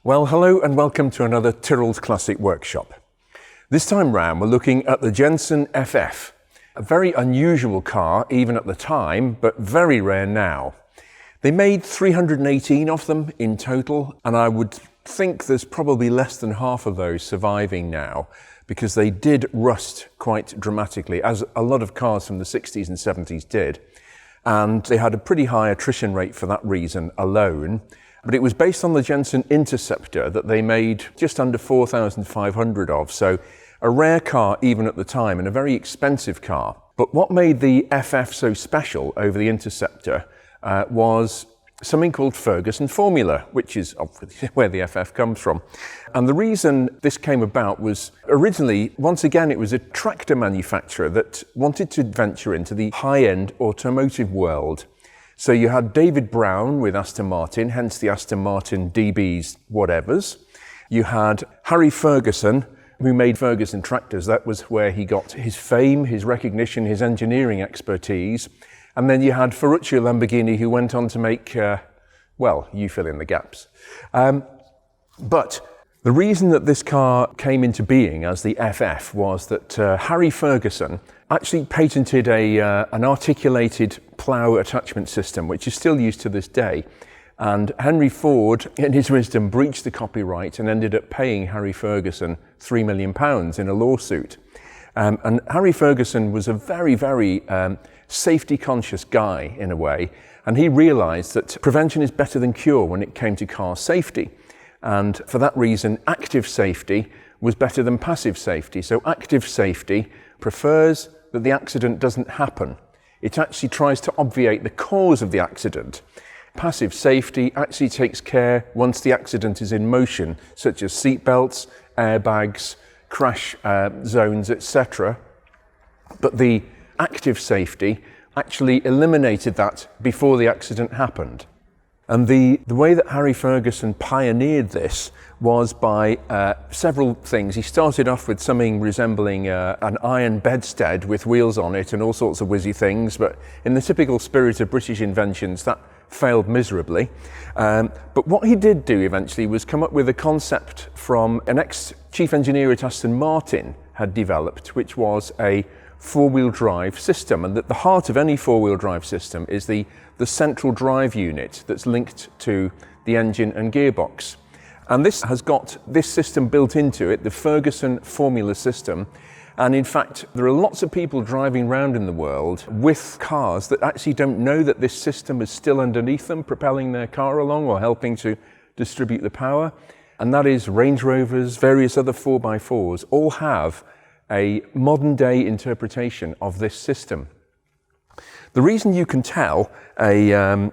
Well, hello and welcome to another Tyrrell's Classic Workshop. This time round we're looking at the Jensen FF, a very unusual car even at the time, but very rare now. They made 318 of them in total, and I would think there's probably less than half of those surviving now, because they did rust quite dramatically, as a lot of cars from the 60s and 70s did. And they had a pretty high attrition rate for that reason alone. But it was based on the Jensen Interceptor that they made just under 4,500 of, so a rare car even at the time and a very expensive car. But what made the FF so special over the Interceptor was something called Ferguson Formula, which is obviously where the FF comes from. And the reason this came about was originally, once again, it was a tractor manufacturer that wanted to venture into the high-end automotive world. So you had David Brown with Aston Martin, hence the Aston Martin DBs whatevers. You had Harry Ferguson, who made Ferguson tractors. That was where he got his fame, his recognition, his engineering expertise. And then you had Ferruccio Lamborghini, who went on to make, well, you fill in the gaps. But the reason that this car came into being as the FF was that Harry Ferguson actually patented an articulated plough attachment system, which is still used to this day. And Henry Ford, in his wisdom, breached the copyright and ended up paying Harry Ferguson £3 million in a lawsuit. And Harry Ferguson was a very, very safety-conscious guy in a way, and he realised that prevention is better than cure when it came to car safety. And for that reason, active safety was better than passive safety. So active safety prefers that the accident doesn't happen. It actually tries to obviate the cause of the accident. Passive safety actually takes care once the accident is in motion, such as seat belts, airbags, crash zones, etc. But the active safety actually eliminated that before the accident happened. And the way that Harry Ferguson pioneered this was by several things. He started off with something resembling an iron bedstead with wheels on it and all sorts of whizzy things, but in the typical spirit of British inventions, that failed miserably. But what he did do eventually was come up with a concept from an ex-chief engineer at Aston Martin had developed, which was a four-wheel drive system. And at the heart of any four-wheel drive system is the central drive unit that's linked to the engine and gearbox. And this has got this system built into it, the Ferguson Formula system. And in fact, there are lots of people driving around in the world with cars that actually don't know that this system is still underneath them, propelling their car along or helping to distribute the power. And that is Range Rovers, various other 4x4s, all have a modern day interpretation of this system. The reason you can tell an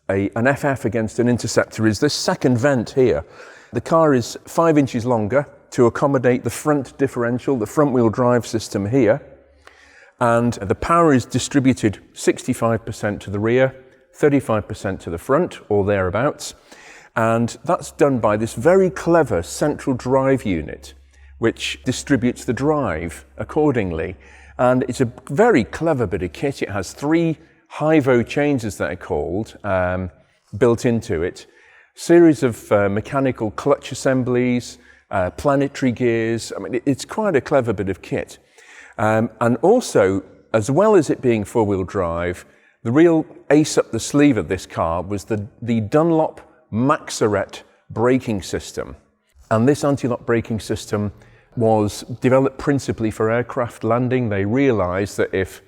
FF against an Interceptor is this second vent here. The car is 5 inches longer to accommodate the front differential, the front wheel drive system here. And the power is distributed 65% to the rear, 35% to the front or thereabouts. And that's done by this very clever central drive unit, which distributes the drive accordingly. And it's a very clever bit of kit. It has 3 Hyvo chains, as they're called, built into it. Series of mechanical clutch assemblies, planetary gears. I mean, it's quite a clever bit of kit. And also, as well as it being four-wheel drive, the real ace up the sleeve of this car was the Dunlop Maxaret braking system. And this anti-lock braking system was developed principally for aircraft landing. They realized that if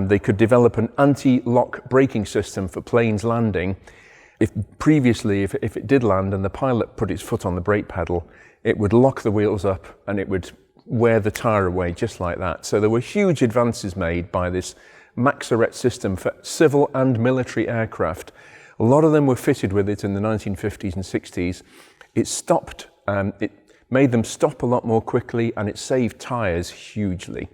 they could develop an anti-lock braking system for planes landing, if it did land and the pilot put his foot on the brake pedal, it would lock the wheels up and it would wear the tire away just like that. So there were huge advances made by this Maxaret system for civil and military aircraft. A lot of them were fitted with it in the 1950s and 60s. It made them stop a lot more quickly, and it saved tyres hugely.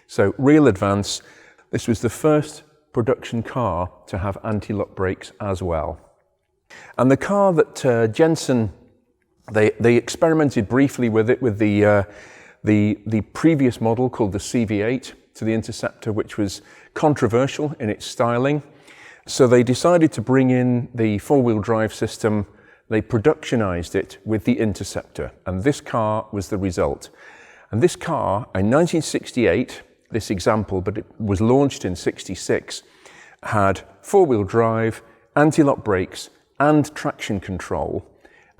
So real advance. This was the first production car to have anti-lock brakes as well. And the car that Jensen, they experimented briefly with it with the previous model called the CV8 to the Interceptor, which was controversial in its styling. So they decided to bring in the four-wheel drive system they productionized it with the Interceptor, and this car was the result. And this car, in 1968, this example, but it was launched in 66, had four-wheel drive, anti-lock brakes, and traction control,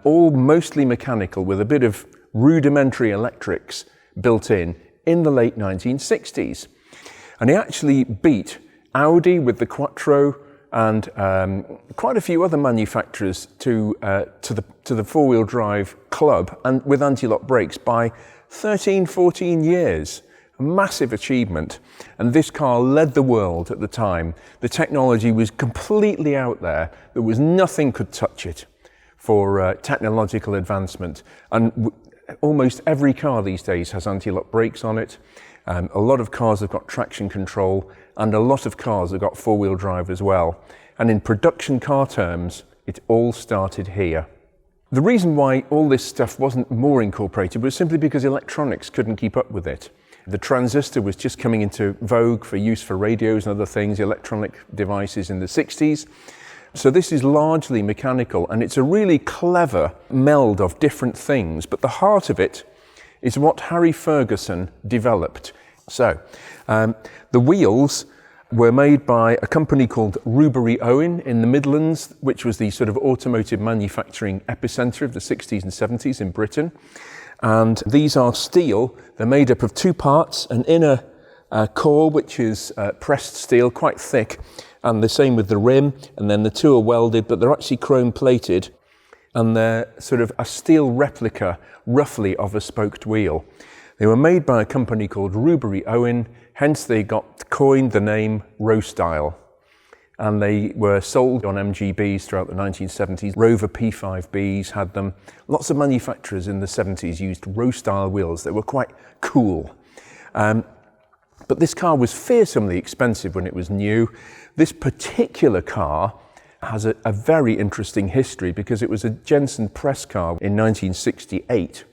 all mostly mechanical with a bit of rudimentary electrics built in the late 1960s. And he actually beat Audi with the Quattro and quite a few other manufacturers to the four-wheel drive club and with anti-lock brakes by 13, 14 years. A massive achievement. And this car led the world at the time. The technology was completely out there. There was nothing could touch it for technological advancement. And almost every car these days has anti-lock brakes on it. A lot of cars have got traction control, and a lot of cars have got four-wheel drive as well. And in production car terms, it all started here. The reason why all this stuff wasn't more incorporated was simply because electronics couldn't keep up with it. The transistor was just coming into vogue for use for radios and other things, electronic devices in the 60s. So this is largely mechanical, and it's a really clever meld of different things, but the heart of it is what Harry Ferguson developed. So the wheels were made by a company called Rubery Owen in the Midlands, which was the sort of automotive manufacturing epicenter of the 60s and 70s in Britain. And these are steel. They're made up of two parts, an inner core, which is pressed steel, quite thick, and the same with the rim, and then the two are welded, but they're actually chrome plated, and they're sort of a steel replica, roughly, of a spoked wheel. They were made by a company called Rubery Owen, hence they coined the name Row-style. And they were sold on MGBs throughout the 1970s. Rover P5Bs had them. Lots of manufacturers in the 70s used Row-style wheels. They were quite cool. But this car was fearsomely expensive when it was new. This particular car has a very interesting history because it was a Jensen press car in 1968.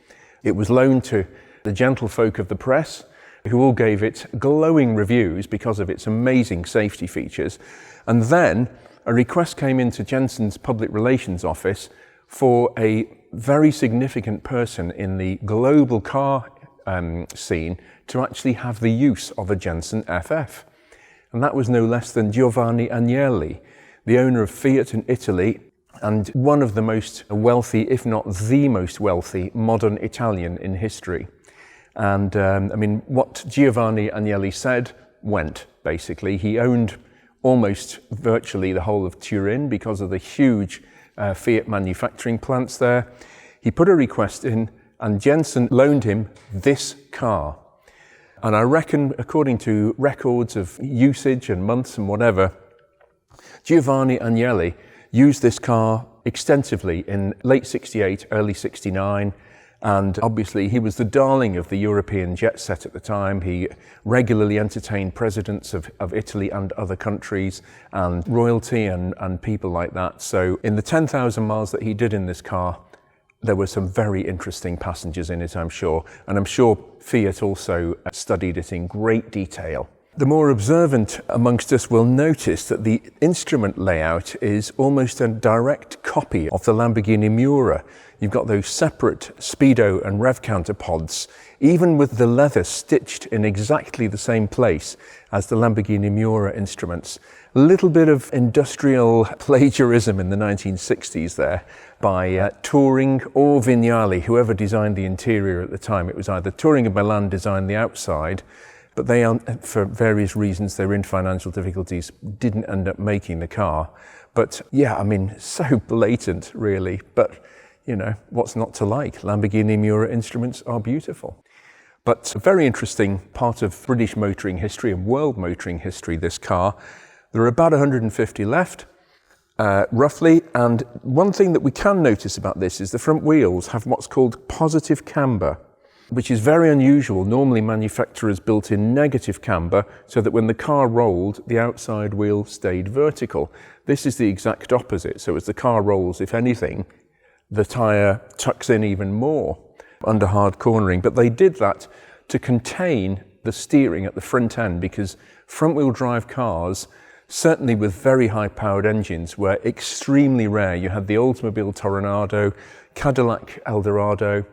It was loaned to the gentlefolk of the press, who all gave it glowing reviews because of its amazing safety features. And then a request came into Jensen's public relations office for a very significant person in the global car scene to actually have the use of a Jensen FF. And that was no less than Giovanni Agnelli, the owner of Fiat in Italy, and one of the most wealthy, if not the most wealthy, modern Italian in history. And I mean, what Giovanni Agnelli said went, basically. He owned almost virtually the whole of Turin because of the huge Fiat manufacturing plants there. He put a request in, and Jensen loaned him this car. And I reckon, according to records of usage and months and whatever, Giovanni Agnelli used this car extensively in late 68, early 69, and obviously he was the darling of the European jet set at the time. He regularly entertained presidents of Italy and other countries and royalty and people like that. So in the 10,000 miles that he did in this car, there were some very interesting passengers in it, I'm sure. And I'm sure Fiat also studied it in great detail. The more observant amongst us will notice that the instrument layout is almost a direct copy of the Lamborghini Miura. You've got those separate speedo and rev counter pods, even with the leather stitched in exactly the same place as the Lamborghini Miura instruments. A little bit of industrial plagiarism in the 1960s there by Touring or Vignali, whoever designed the interior at the time. It was either Touring and Milan designed the outside, but they, for various reasons, they were in financial difficulties, didn't end up making the car. But yeah, I mean, so blatant, really. But, you know, what's not to like? Lamborghini Miura instruments are beautiful. But a very interesting part of British motoring history and world motoring history, this car. There are about 150 left, roughly. And one thing that we can notice about this is the front wheels have what's called positive camber, which is very unusual. Normally manufacturers built in negative camber so that when the car rolled, the outside wheel stayed vertical. This is the exact opposite. So as the car rolls, if anything, the tyre tucks in even more under hard cornering. But they did that to contain the steering at the front end because front wheel drive cars certainly with very high-powered engines, were extremely rare. You had the Oldsmobile Toronado, Cadillac Eldorado.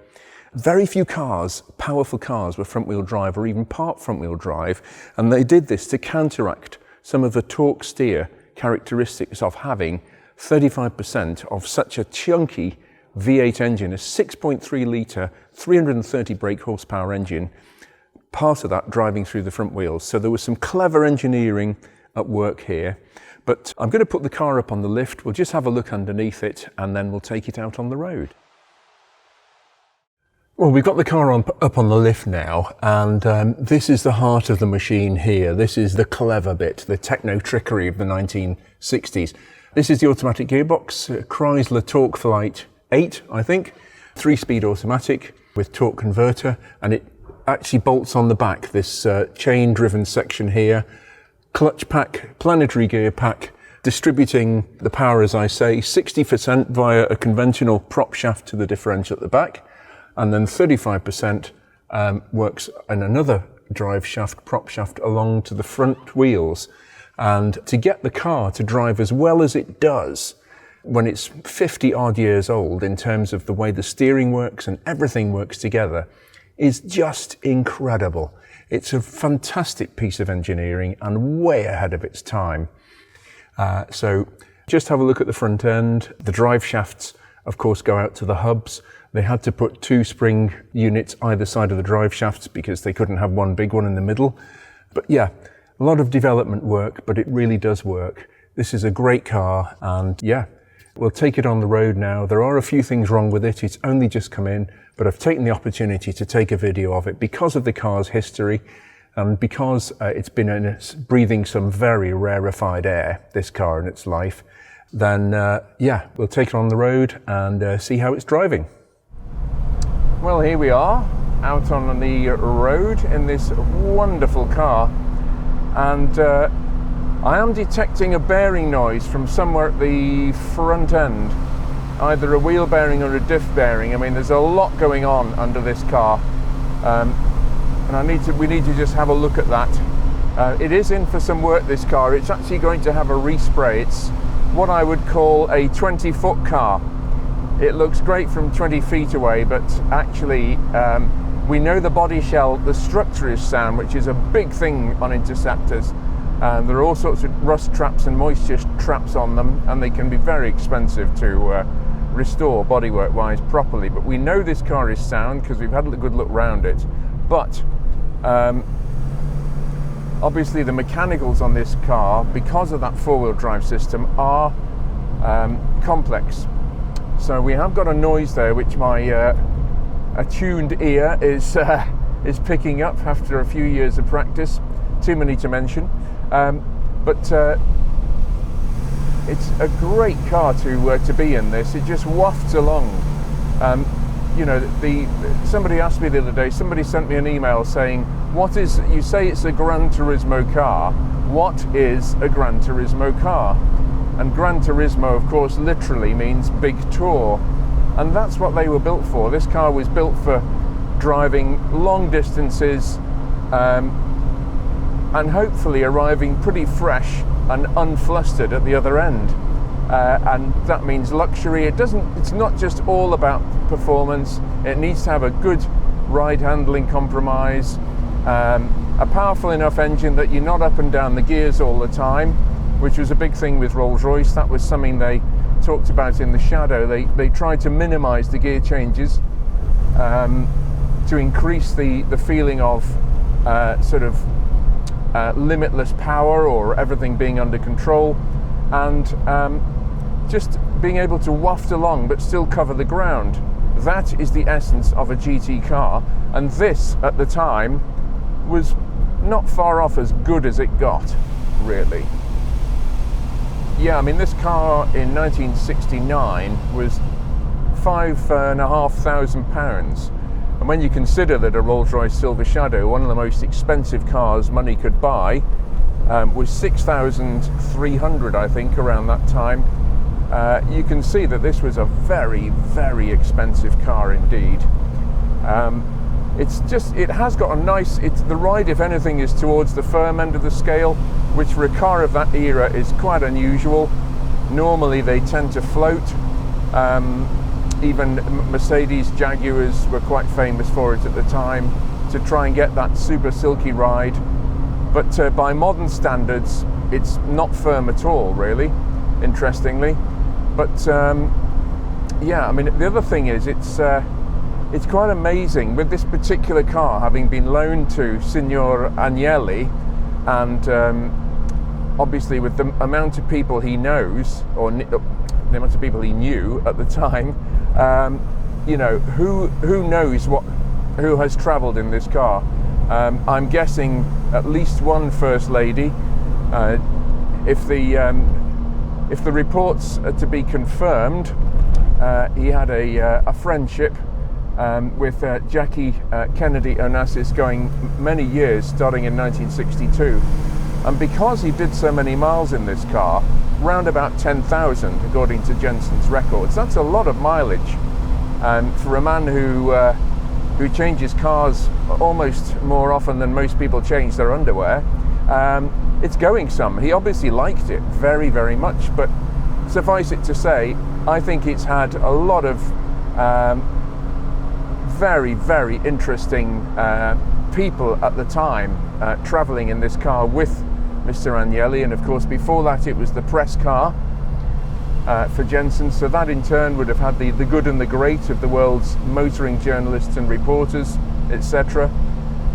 Very few cars, powerful cars, were front-wheel drive or even part front-wheel drive, and they did this to counteract some of the torque steer characteristics of having 35% of such a chunky V8 engine, a 6.3 litre, 330 brake horsepower engine, part of that driving through the front wheels. So there was some clever engineering at work here. But I'm going to put the car up on the lift. We'll just have a look underneath it and then we'll take it out on the road. Well, we've got the car up on the lift now, and this is the heart of the machine here. This is the clever bit, the techno trickery of the 1960s. This is the automatic gearbox, Chrysler Torque Flight 8, I think, 3-speed automatic with torque converter, and it actually bolts on the back, this chain-driven section here. Clutch pack, planetary gear pack, distributing the power, as I say, 60% via a conventional prop shaft to the differential at the back, and then 35% works in another drive shaft, prop shaft, along to the front wheels. And to get the car to drive as well as it does when it's 50 odd years old, in terms of the way the steering works and everything works together, is just incredible. It's a fantastic piece of engineering and way ahead of its time. So just have a look at the front end. The drive shafts, of course, go out to the hubs. They had to put 2 spring units either side of the drive shafts because they couldn't have one big one in the middle. But yeah, a lot of development work, but it really does work. This is a great car, and yeah, we'll take it on the road now. There are a few things wrong with it. It's only just come in, but I've taken the opportunity to take a video of it because of the car's history and because it's been breathing some very rarefied air, this car in its life. Then yeah, we'll take it on the road and see how it's driving. Well, here we are out on the road in this wonderful car, and I am detecting a bearing noise from somewhere at the front end, either a wheel bearing or a diff bearing. I mean, there's a lot going on under this car, and we need to just have a look at that. It is in for some work, this car. It's actually going to have a respray. It's what I would call a 20-foot car. It looks great from 20 feet away, but actually we know the body shell, the structure is sound, which is a big thing on Interceptors. There are all sorts of rust traps and moisture traps on them, and they can be very expensive to restore bodywork wise properly. But we know this car is sound because we've had a good look round it. But obviously the mechanicals on this car, because of that four-wheel drive system, are complex. So we have got a noise there which my attuned ear is picking up after a few years of practice. Too many to mention. But it's a great car to be in this. It just wafts along. You know, somebody asked me the other day, somebody sent me an email saying, you say it's a Gran Turismo car, what is a Gran Turismo car? And Gran Turismo, of course, literally means big tour. And that's what they were built for. This car was built for driving long distances, and hopefully arriving pretty fresh and unflustered at the other end. And that means luxury. It's not just all about performance. It needs to have a good ride handling compromise, a powerful enough engine that you're not up and down the gears all the time, which was a big thing with Rolls-Royce. That was something they talked about in the shadow. They tried to minimize the gear changes to increase the feeling of sort of limitless power, or everything being under control, and just being able to waft along but still cover the ground. That is the essence of a GT car, and this at the time was not far off as good as it got, really. Yeah, I mean, this car in 1969 was £5,500, and when you consider that a Rolls-Royce Silver Shadow, one of the most expensive cars money could buy, was 6,300, I think, around that time, you can see that this was a very, very expensive car indeed. It has got a nice, the ride, if anything, is towards the firm end of the scale. which for a car of that era is quite unusual. Normally they tend to float. Even Mercedes Jaguars were quite famous for it at the time, to try and get that super silky ride. But by modern standards, it's not firm at all, really, interestingly. But yeah, I mean, the other thing is it's quite amazing with this particular car having been loaned to Signor Agnelli, and obviously with the amount of people he knows, or the amount of people he knew at the time, you know, who knows who has travelled in this car. I'm guessing at least one First Lady. If the reports are to be confirmed, he had a friendship with Jackie Kennedy Onassis going many years, starting in 1962. And because he did so many miles in this car, round about 10,000 according to Jensen's records, that's a lot of mileage. And for a man who changes cars almost more often than most people change their underwear, it's going some. He obviously liked it very, very much, but suffice it to say, I think it's had a lot of very, very interesting people at the time travelling in this car with Mr. Agnelli, and of course before that it was the press car for Jensen, so that in turn would have had the good and the great of the world's motoring journalists and reporters, etc.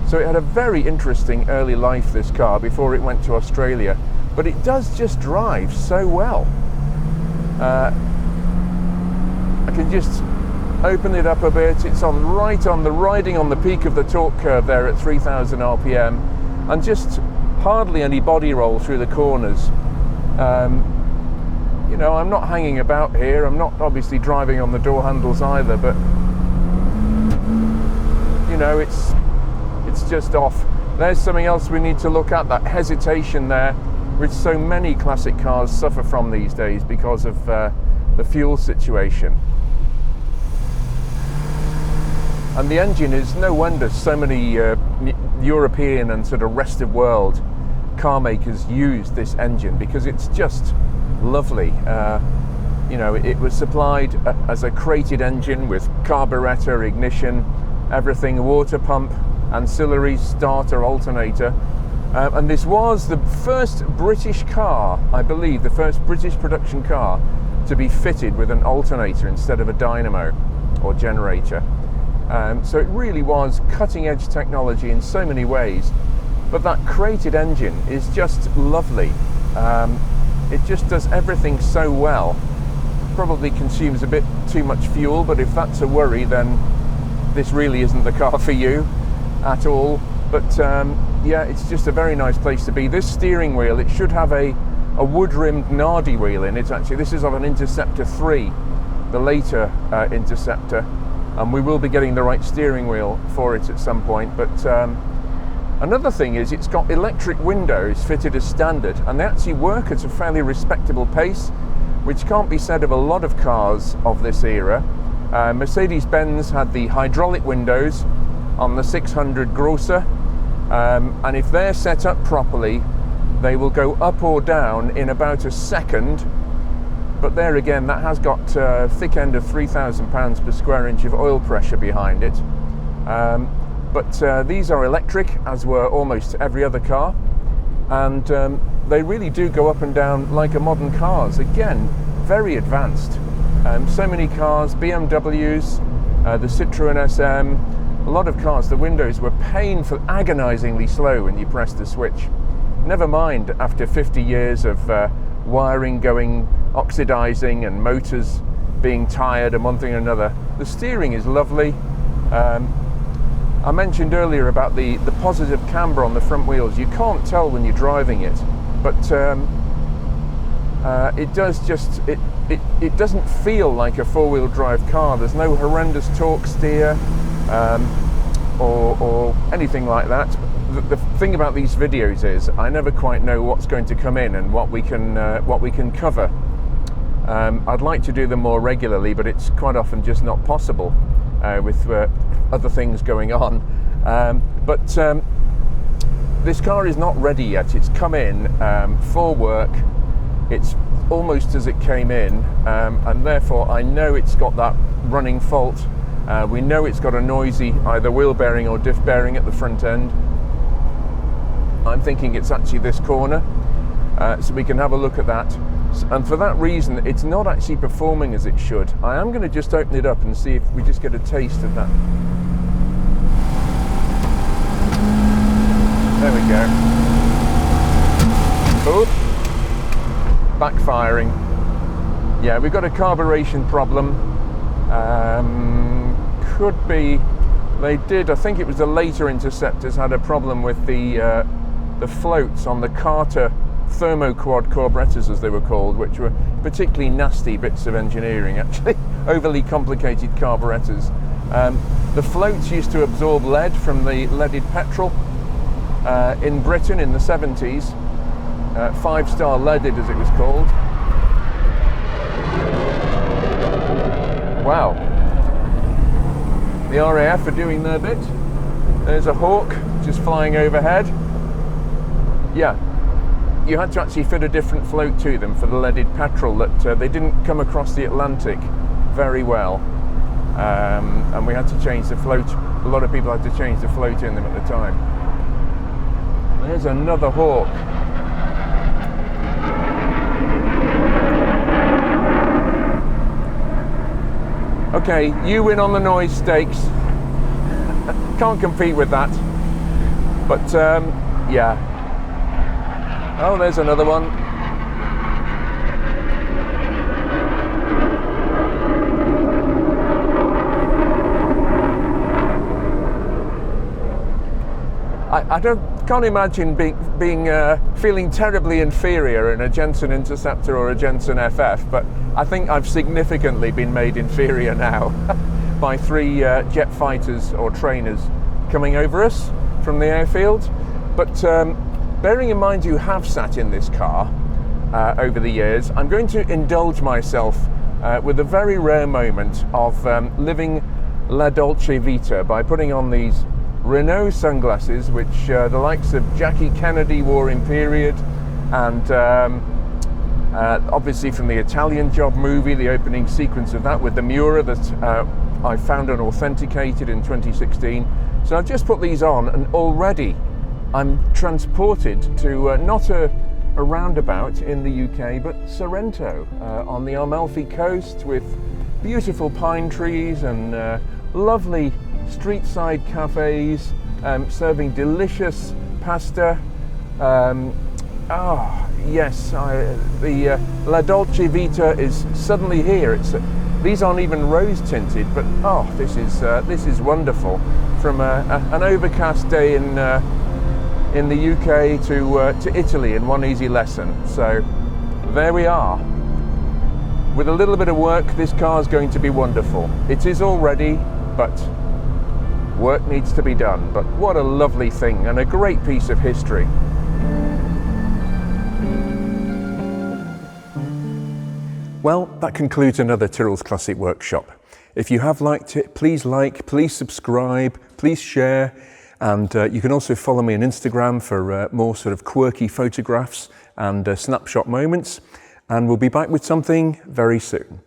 So it had a very interesting early life, this car, before it went to Australia, but it does just drive so well. I can just open it up a bit. It's riding on the peak of the torque curve there at 3,000 RPM, and just hardly any body roll through the corners. You know, I'm not hanging about here. I'm not obviously driving on the door handles either, but you know, it's just off. There's something else we need to look at, that hesitation there, which so many classic cars suffer from these days because of the fuel situation. And the engine is no wonder so many European and sort of rest of world car makers use this engine, because it's just lovely. You know, it was supplied as a crated engine with carburetor, ignition, everything, water pump, ancillary, starter, alternator. And this was the first British car, I believe, the first British production car to be fitted with an alternator instead of a dynamo or generator. So it really was cutting edge technology in so many ways. But that crated engine is just lovely. It just does everything so well. Probably consumes a bit too much fuel, but if that's a worry, then this really isn't the car for you at all. But yeah, it's just a very nice place to be. This steering wheel, it should have a wood-rimmed Nardi wheel in it, actually. This is of an Interceptor 3, the later Interceptor, and we will be getting the right steering wheel for it at some point. But another thing is it's got electric windows fitted as standard, and they actually work at a fairly respectable pace, which can't be said of a lot of cars of this era. Mercedes-Benz had the hydraulic windows on the 600 Grosser, and if they're set up properly, they will go up or down in about a second. But there again, that has got a thick end of 3,000 pounds per square inch of oil pressure behind it. But these are electric, as were almost every other car, and they really do go up and down like a modern cars. Again, very advanced. So many cars, BMWs, the Citroën SM, a lot of cars, the windows were painful, agonizingly slow when you press the switch. Never mind after 50 years of wiring going oxidizing and motors being tired and one thing or another. The steering is lovely. I mentioned earlier about the positive camber on the front wheels. You can't tell when you're driving it, but it does just, it doesn't feel like a four-wheel drive car. There's no horrendous torque steer or anything like that. The thing about these videos is I never quite know what's going to come in and what we can cover. I'd like to do them more regularly, but it's quite often just not possible with other things going on. But this car is not ready yet. It's come in for work. It's almost as it came in, and therefore I know it's got that running fault. We know it's got a noisy either wheel bearing or diff bearing at the front end. I'm thinking it's actually this corner, so we can have a look at that. And for that reason, it's not actually performing as it should. I am going to just open it up and see if we just get a taste of that. There we go. Oh, backfiring. Yeah, we've got a carburation problem. Could be, they did, I think it was the later Interceptors had a problem with the floats on the Carter thermoquad carburetors, as they were called, which were particularly nasty bits of engineering, actually. Overly complicated carburetors. The floats used to absorb lead from the leaded petrol in Britain in the 70s. 5-star leaded, as it was called. Wow. The RAF are doing their bit. There's a Hawk just flying overhead. Yeah, you had to actually fit a different float to them for the leaded petrol, that they didn't come across the Atlantic very well. And we had to change the float. A lot of people had to change the float in them at the time. There's another Hawk. Okay, you win on the noise stakes. Can't compete with that. But yeah. Oh, there's another one. I can't imagine feeling terribly inferior in a Jensen Interceptor or a Jensen FF, but I think I've significantly been made inferior now by 3 jet fighters or trainers coming over us from the airfield. But bearing in mind you have sat in this car over the years, I'm going to indulge myself with a very rare moment of living La Dolce Vita by putting on these Renault sunglasses, which the likes of Jackie Kennedy wore in period, and obviously from the Italian Job movie, the opening sequence of that with the Miura that I found and authenticated in 2016. So I've just put these on, and already I'm transported to not a roundabout in the UK, but Sorrento on the Amalfi coast, with beautiful pine trees and lovely street-side cafes serving delicious pasta. Yes, the La Dolce Vita is suddenly here. These aren't even rose tinted, but this is wonderful. From an overcast day in the UK to Italy in one easy lesson. So there we are. With a little bit of work, this car is going to be wonderful. It is already, but work needs to be done. But what a lovely thing, and a great piece of history. Well, that concludes another Tyrrell's Classic Workshop. If you have liked it, please like, please subscribe, please share, and you can also follow me on Instagram for more sort of quirky photographs and snapshot moments. And we'll be back with something very soon.